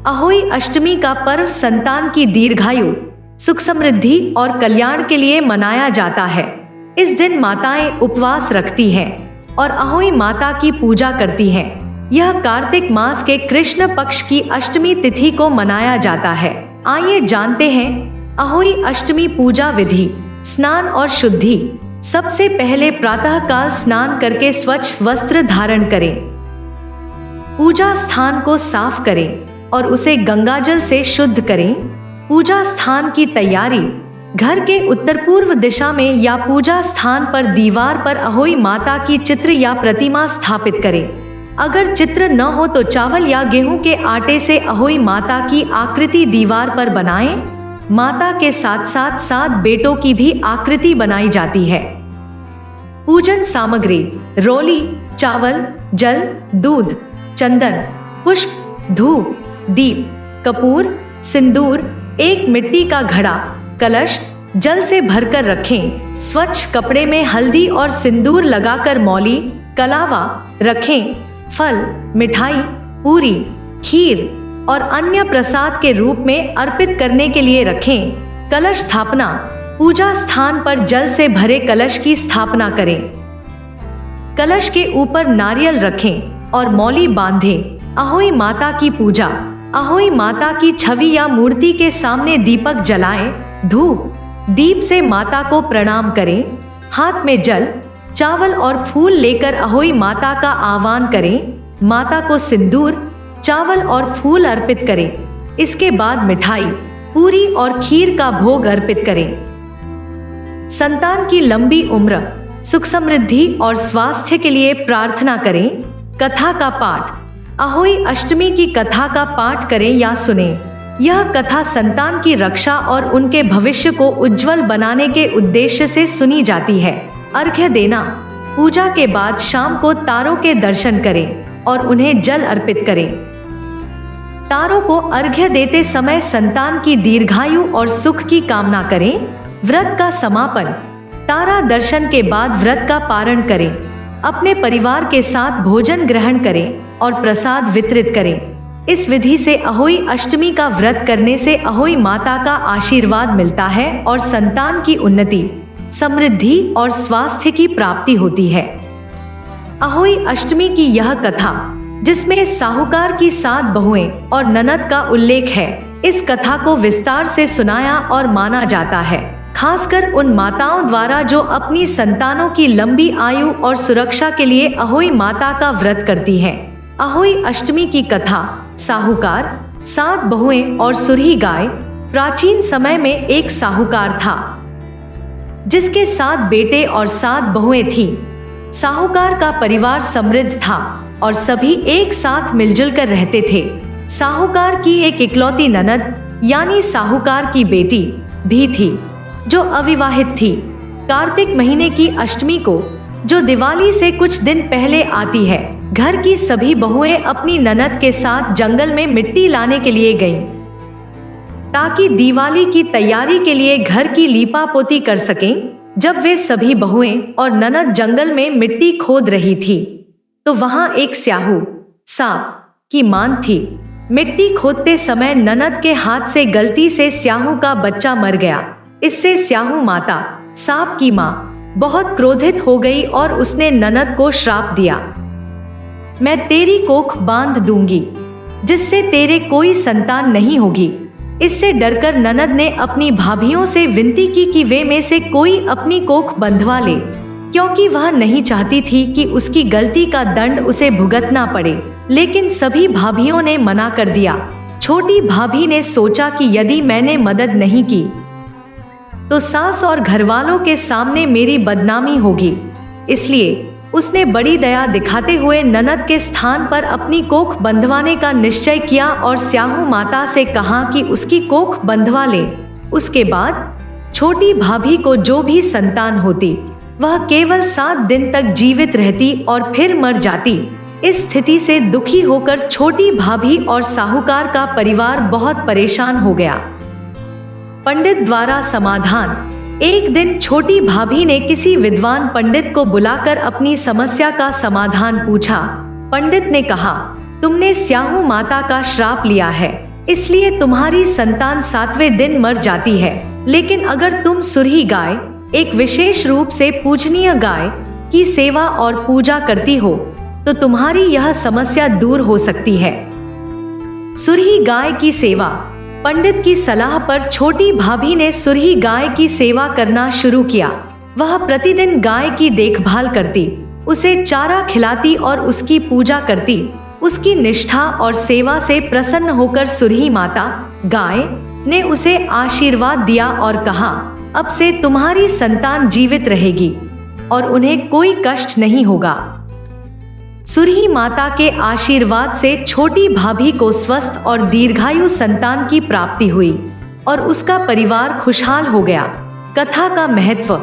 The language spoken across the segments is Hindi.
अहोई अष्टमी का पर्व संतान की दीर्घायु, सुख समृद्धि और कल्याण के लिए मनाया जाता है। इस दिन माताएं उपवास रखती हैं और अहोई माता की पूजा करती हैं। यह कार्तिक मास के कृष्ण पक्ष की अष्टमी तिथि को मनाया जाता है। आइए जानते हैं अहोई अष्टमी पूजा विधि। स्नान और शुद्धि। सबसे पहले प्रातःकाल स्नान करके स्वच्छ वस्त्र धारण करें। पूजा स्थान को साफ करें और उसे गंगाजल से शुद्ध करें। पूजा स्थान की तैयारी। घर के उत्तर पूर्व दिशा में या पूजा स्थान पर दीवार पर अहोई माता की चित्र या प्रतिमा स्थापित करें। अगर चित्र न हो तो चावल या गेहूं के आटे से अहोई माता की आकृति दीवार पर बनाएं। माता के साथ साथ 7 बेटों की भी आकृति बनाई जाती है। पूजन सामग्री। रोली, चावल, जल, दूध, चंदन, पुष्प, धूप, दीप, कपूर, सिंदूर, एक मिट्टी का घड़ा, कलश जल से भरकर रखें। स्वच्छ कपड़े में हल्दी और सिंदूर लगाकर मौली, कलावा रखें। फल, मिठाई, पूरी, खीर और अन्य प्रसाद के रूप में अर्पित करने के लिए रखें। कलश स्थापना। पूजा स्थान पर जल से भरे कलश की स्थापना करें। कलश के ऊपर नारियल रखें और मौली बांधें। अहोई माता की पूजा। अहोई माता की छवि या मूर्ति के सामने दीपक जलाएं। धूप दीप से माता को प्रणाम करें। हाथ में जल, चावल और फूल लेकर अहोई माता का आह्वान करें। माता को सिंदूर, चावल और फूल अर्पित करें। इसके बाद मिठाई, पूरी और खीर का भोग अर्पित करें। संतान की लंबी उम्र, सुख समृद्धि और स्वास्थ्य के लिए प्रार्थना करें। कथा का पाठ। अहोई अष्टमी की कथा का पाठ करें या सुनें। यह कथा संतान की रक्षा और उनके भविष्य को उज्जवल बनाने के उद्देश्य से सुनी जाती है। अर्घ्य देना। पूजा के बाद शाम को तारों के दर्शन करें और उन्हें जल अर्पित करें। तारों को अर्घ्य देते समय संतान की दीर्घायु और सुख की कामना करें। व्रत का समापन। तारा दर्शन के बाद व्रत का पारण करें। अपने परिवार के साथ भोजन ग्रहण करें और प्रसाद वितरित करें। इस विधि से अहोई अष्टमी का व्रत करने से अहोई माता का आशीर्वाद मिलता है और संतान की उन्नति, समृद्धि और स्वास्थ्य की प्राप्ति होती है। अहोई अष्टमी की यह कथा, जिसमें साहूकार की 7 बहुएं और ननद का उल्लेख है, इस कथा को विस्तार से सुनाया और माना जाता है, खासकर उन माताओं द्वारा जो अपनी संतानों की लंबी आयु और सुरक्षा के लिए अहोई माता का व्रत करती हैं। अहोई अष्टमी की कथा। साहूकार, 7 बहुएं और सुरही गाय। प्राचीन समय में एक साहूकार था जिसके 7 बेटे और 7 बहुएं थीं। साहूकार का परिवार समृद्ध था और सभी एक साथ मिलजुल कर रहते थे। साहूकार की एक इकलौती ननद यानी साहूकार की बेटी भी थी जो अविवाहित थी। कार्तिक महीने की अष्टमी को, जो दिवाली से कुछ दिन पहले आती है, घर की सभी बहुएं अपनी ननद के साथ जंगल में मिट्टी लाने के लिए गईं, ताकि दिवाली की तैयारी के लिए घर की लीपापोती कर सकें। जब वे सभी बहुएं और ननद जंगल में मिट्टी खोद रही थी, तो वहां एक स्याहू सांप की मान थी। मिट्टी खोदते समय ननद के हाथ से गलती से स्याहू का बच्चा मर गया। इससे स्याहू माता, सांप की मां, बहुत क्रोधित हो गई और उसने ननद को श्राप दिया, मैं तेरी कोख बांध दूंगी, जिससे तेरे कोई संतान नहीं होगी। इससे डरकर ननद ने अपनी भाभियों से विनती की कि वे में से कोई अपनी कोख बंधवा ले, क्योंकि वह नहीं चाहती थी कि उसकी गलती का दंड उसे भुगतना पड़े। लेकिन सभी भाभियों ने मना कर दिया। छोटी भाभी ने सोचा कि यदि मैंने मदद नहीं की तो सास और घरवालों के सामने मेरी बदनामी होगी, इसलिए उसने बड़ी दया दिखाते हुए ननद के स्थान पर अपनी कोख बंधवाने का निश्चय किया और स्याहू माता से कहा कि उसकी कोख बंधवा ले। उसके बाद छोटी भाभी को जो भी संतान होती, वह केवल 7 दिन तक जीवित रहती और फिर मर जाती। इस स्थिति से दुखी होकर छोटी भाभी और साहूकार का परिवार बहुत परेशान हो गया। पंडित द्वारा समाधान। एक दिन छोटी भाभी ने किसी विद्वान पंडित को बुलाकर अपनी समस्या का समाधान पूछा। पंडित ने कहा, तुमने स्याहू माता का श्राप लिया है, इसलिए तुम्हारी संतान 7वें दिन मर जाती है। लेकिन अगर तुम सुरही गाय, एक विशेष रूप से पूजनीय गाय की सेवा और पूजा करती हो तो तुम्हारी यह समस्या दूर हो सकती है। सुरही गाय की सेवा। पंडित की सलाह पर छोटी भाभी ने सुरही गाय की सेवा करना शुरू किया। वह प्रतिदिन गाय की देखभाल करती, उसे चारा खिलाती और उसकी पूजा करती। उसकी निष्ठा और सेवा से प्रसन्न होकर सुरही माता गाय ने उसे आशीर्वाद दिया और कहा, अब से तुम्हारी संतान जीवित रहेगी और उन्हें कोई कष्ट नहीं होगा। सुरही माता के आशीर्वाद से छोटी भाभी को स्वस्थ और दीर्घायु संतान की प्राप्ति हुई और उसका परिवार खुशहाल हो गया। कथा का महत्व।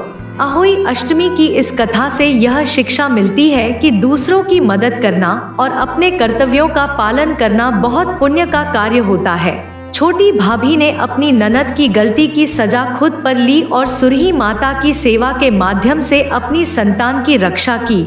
अहोई अष्टमी की इस कथा से यह शिक्षा मिलती है कि दूसरों की मदद करना और अपने कर्तव्यों का पालन करना बहुत पुण्य का कार्य होता है। छोटी भाभी ने अपनी ननद की गलती की सजा खुद पर ली और सुरही माता की सेवा के माध्यम से अपनी संतान की रक्षा की।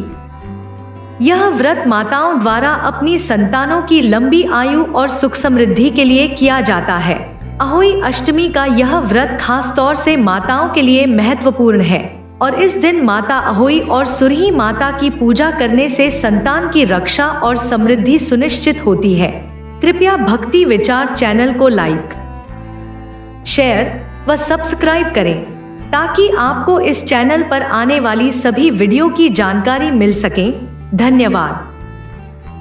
यह व्रत माताओं द्वारा अपनी संतानों की लंबी आयु और सुख समृद्धि के लिए किया जाता है। अहोई अष्टमी का यह व्रत खास तौर से माताओं के लिए महत्वपूर्ण है और इस दिन माता अहोई और सुरही माता की पूजा करने से संतान की रक्षा और समृद्धि सुनिश्चित होती है। कृपया भक्ति विचार चैनल को लाइक, शेयर व सब्सक्राइब करें ताकि आपको इस चैनल पर आने वाली सभी वीडियो की जानकारी मिल सके। धन्यवाद।